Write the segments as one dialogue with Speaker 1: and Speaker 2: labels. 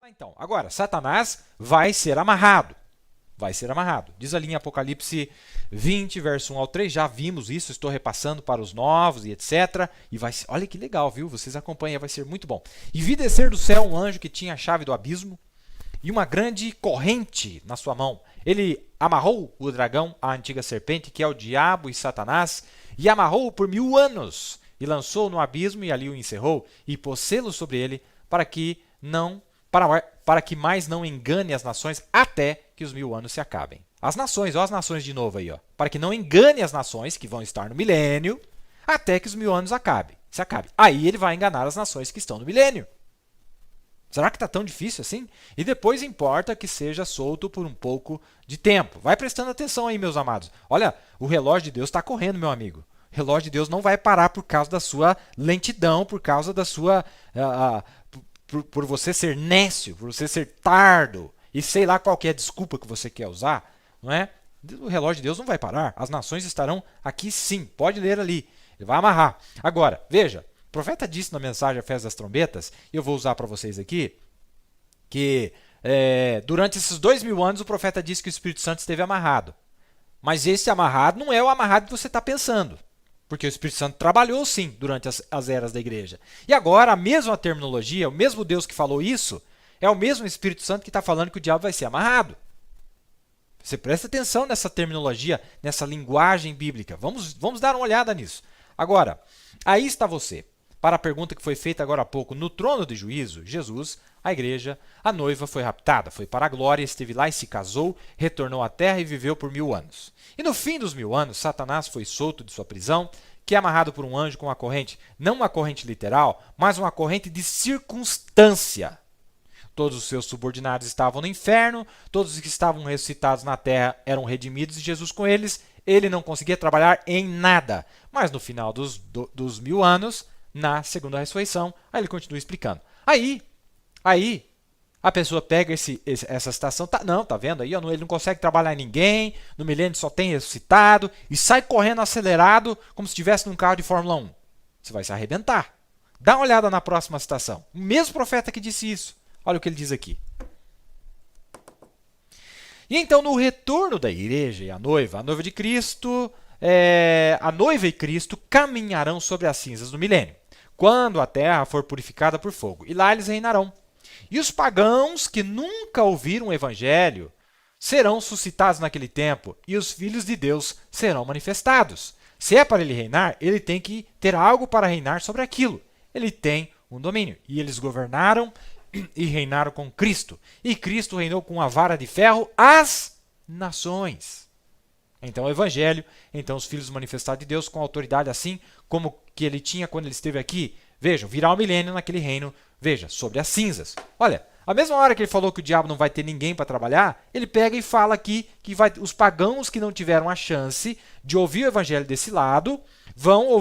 Speaker 1: Então, agora, Satanás vai ser amarrado. Vai ser amarrado. Diz ali em Apocalipse 20, verso 1 ao 3, já vimos isso, estou repassando para os novos e etc. E vai ser, olha que legal, viu? Vocês acompanham, vai ser muito bom. E vi descer do céu um anjo que tinha a chave do abismo e uma grande corrente na sua mão. Ele amarrou o dragão, a antiga serpente, que é o diabo e Satanás, e amarrou-o por 1000 anos, e lançou-o no abismo, e ali o encerrou, e pôs selo sobre ele, para que mais não engane as nações, até que os 1000 anos se acabem. As nações, ó as nações de novo aí, ó, para que não engane as nações, que vão estar no milênio, até que os 1000 anos se acabe. Aí ele vai enganar as nações que estão no milênio. Será que está tão difícil assim? E depois importa que seja solto por um pouco de tempo. Vai prestando atenção aí, meus amados. Olha, o relógio de Deus está correndo, meu amigo. O relógio de Deus não vai parar por causa da sua lentidão, por causa da sua... por você ser nécio, por você ser tardo. E sei lá qual que é a desculpa que você quer usar, não é? O relógio de Deus não vai parar. As nações estarão aqui sim. Pode ler ali. Ele vai amarrar. Agora, veja. O profeta disse na mensagem A Festa das Trombetas, e eu vou usar para vocês aqui, que durante esses 2000 anos o profeta disse que o Espírito Santo esteve amarrado. Mas esse amarrado não é o amarrado que você está pensando. Porque o Espírito Santo trabalhou sim durante as eras da igreja. E agora a mesma terminologia, o mesmo Deus que falou isso, é o mesmo Espírito Santo que está falando que o diabo vai ser amarrado. Você presta atenção nessa terminologia, nessa linguagem bíblica. Vamos dar uma olhada nisso. Agora, aí está você. Para a pergunta que foi feita agora há pouco, no trono de juízo, Jesus, a igreja, a noiva foi raptada, foi para a glória, esteve lá e se casou, retornou à terra e viveu por 1000 anos. E no fim dos 1000 anos, Satanás foi solto de sua prisão, que é amarrado por um anjo com uma corrente, não uma corrente literal, mas uma corrente de circunstância. Todos os seus subordinados estavam no inferno, todos os que estavam ressuscitados na terra eram redimidos e Jesus com eles, ele não conseguia trabalhar em nada. Mas no final dos 1000 anos, na segunda ressurreição, aí ele continua explicando. Aí a pessoa pega essa citação, tá vendo aí, ele não consegue trabalhar em ninguém, no milênio só tem ressuscitado, e sai correndo acelerado, como se estivesse num carro de Fórmula 1. Você vai se arrebentar. Dá uma olhada na próxima citação. O mesmo profeta que disse isso. Olha o que ele diz aqui. E então, no retorno da igreja e a noiva de Cristo, a noiva e Cristo caminharão sobre as cinzas do milênio, quando a terra for purificada por fogo, e lá eles reinarão. E os pagãos que nunca ouviram o evangelho serão suscitados naquele tempo, e os filhos de Deus serão manifestados. Se é para ele reinar, ele tem que ter algo para reinar sobre aquilo. Ele tem um domínio. E eles governaram e reinaram com Cristo. E Cristo reinou com a vara de ferro as nações. Então o evangelho, então os filhos manifestados de Deus com autoridade assim como que ele tinha quando ele esteve aqui. Vejam, virá o milênio naquele reino, veja, sobre as cinzas. Olha, a mesma hora que ele falou que o diabo não vai ter ninguém para trabalhar, ele pega e fala aqui que os pagãos que não tiveram a chance de ouvir o evangelho desse lado, vão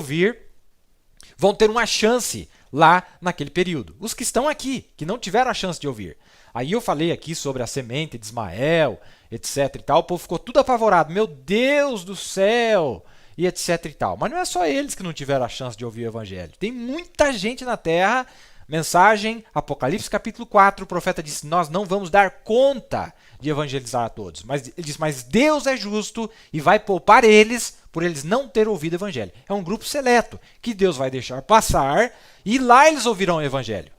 Speaker 1: ter uma chance lá naquele período. Os que estão aqui, que não tiveram a chance de ouvir. Aí eu falei aqui sobre a semente de Ismael, etc e tal, o povo ficou tudo apavorado. Meu Deus do céu! E etc e tal. Mas não é só eles que não tiveram a chance de ouvir o evangelho. Tem muita gente na terra. Mensagem, Apocalipse capítulo 4, o profeta disse, nós não vamos dar conta de evangelizar a todos. Mas ele diz, mas Deus é justo e vai poupar eles por eles não terem ouvido o evangelho. É um grupo seleto que Deus vai deixar passar e lá eles ouvirão o evangelho.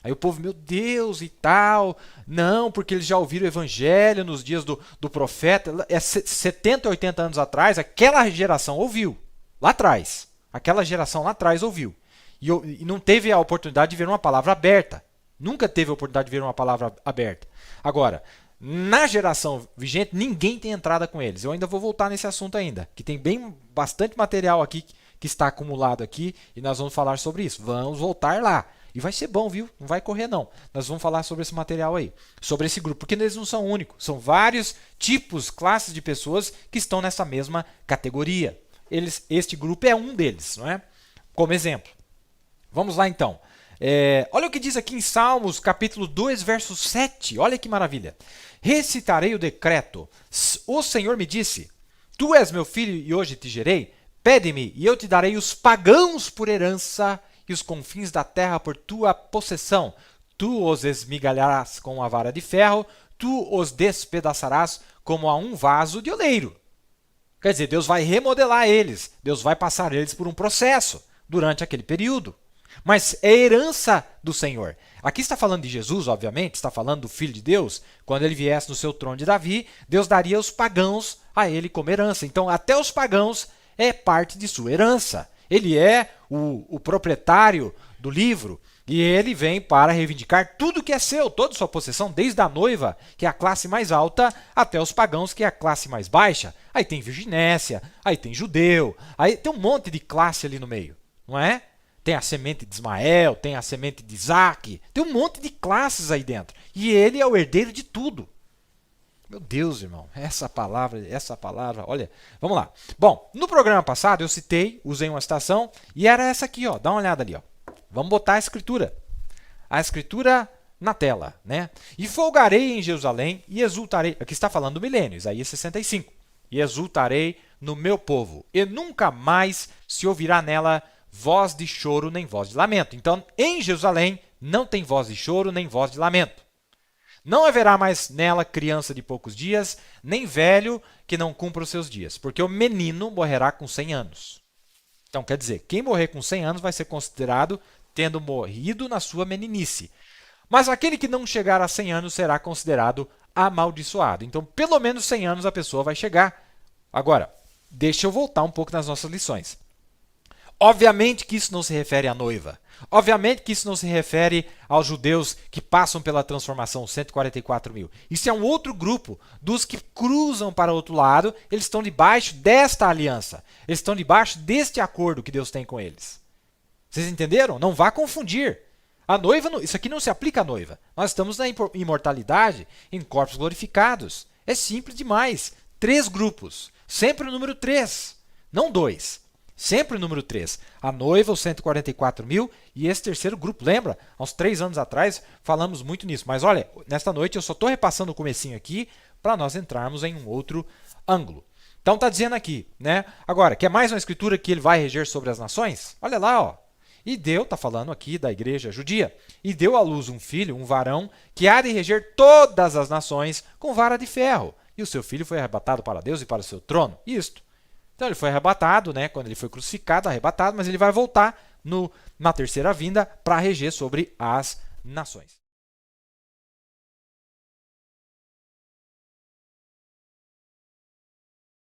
Speaker 1: Aí o povo, meu Deus e tal, não, porque eles já ouviram o evangelho nos dias do profeta. 70, 80 anos atrás, aquela geração ouviu, lá atrás. Aquela geração lá atrás ouviu. E não teve a oportunidade de ver uma palavra aberta. Nunca teve a oportunidade de ver uma palavra aberta. Agora, na geração vigente, ninguém tem entrada com eles. Eu ainda vou voltar nesse assunto ainda, que tem bastante material aqui que está acumulado aqui, e nós vamos falar sobre isso. Vamos voltar lá. E vai ser bom, viu? Não vai correr, não. Nós vamos falar sobre esse material aí, sobre esse grupo, porque eles não são únicos. São vários tipos, classes de pessoas que estão nessa mesma categoria. Este grupo é um deles, não é? Como exemplo. Vamos lá, então. Olha o que diz aqui em Salmos, capítulo 2, verso 7. Olha que maravilha. Recitarei o decreto. O Senhor me disse, tu és meu filho e hoje te gerei. Pede-me e eu te darei os pagãos por herança e os confins da terra por tua possessão. tu os esmigalharás com a vara de ferro, tu os despedaçarás como a um vaso de oleiro. Quer dizer, Deus vai remodelar eles, Deus vai passar eles por um processo durante aquele período. Mas é herança do Senhor. Aqui está falando de Jesus, obviamente, está falando do Filho de Deus. Quando ele viesse no seu trono de Davi, Deus daria os pagãos a ele como herança. Então, até os pagãos é parte de sua herança. Ele é o proprietário do livro e ele vem para reivindicar tudo que é seu, toda sua possessão, desde a noiva, que é a classe mais alta, até os pagãos, que é a classe mais baixa. Aí tem virginésia, aí tem judeu, aí tem um monte de classe ali no meio, não é? Tem a semente de Ismael, tem a semente de Isaac, tem um monte de classes aí dentro. E ele é o herdeiro de tudo. Meu Deus, irmão, essa palavra, olha, vamos lá. Bom, no programa passado eu citei, usei uma citação, e era essa aqui, ó, dá uma olhada ali, ó. Vamos botar a escritura na tela, né? E folgarei em Jerusalém e exultarei, aqui está falando do milênio, Isaías 65, e exultarei no meu povo, e nunca mais se ouvirá nela voz de choro nem voz de lamento. Então, em Jerusalém não tem voz de choro nem voz de lamento. Não haverá mais nela criança de poucos dias, nem velho que não cumpra os seus dias, porque o menino morrerá com 100 anos. Então, quer dizer, quem morrer com 100 anos vai ser considerado tendo morrido na sua meninice. Mas aquele que não chegar a 100 anos será considerado amaldiçoado. Então, pelo menos 100 anos a pessoa vai chegar. Agora, deixa eu voltar um pouco nas nossas lições. Obviamente que isso não se refere à noiva. Obviamente que isso não se refere aos judeus que passam pela transformação, 144 mil. Isso é um outro grupo dos que cruzam para o outro lado. Eles estão debaixo desta aliança. Eles estão debaixo deste acordo que Deus tem com eles. Vocês entenderam? Não vá confundir. A noiva, isso aqui não se aplica à noiva. Nós estamos na imortalidade em corpos glorificados. É simples demais. 3 grupos. Sempre o número 3, não 2. Sempre o número 3. A noiva, os 144 mil e esse terceiro grupo. Lembra? Há uns 3 anos atrás falamos muito nisso. Mas olha, nesta noite eu só estou repassando o comecinho aqui para nós entrarmos em um outro ângulo. Então está dizendo aqui, né? Agora, quer mais uma escritura que ele vai reger sobre as nações? Olha lá, ó. E deu, está falando aqui da igreja judia, e deu à luz um filho, um varão, que há de reger todas as nações com vara de ferro. E o seu filho foi arrebatado para Deus e para o seu trono. Isto. Então ele foi arrebatado, né, quando ele foi crucificado, arrebatado, mas ele vai voltar na terceira vinda para reger sobre as nações.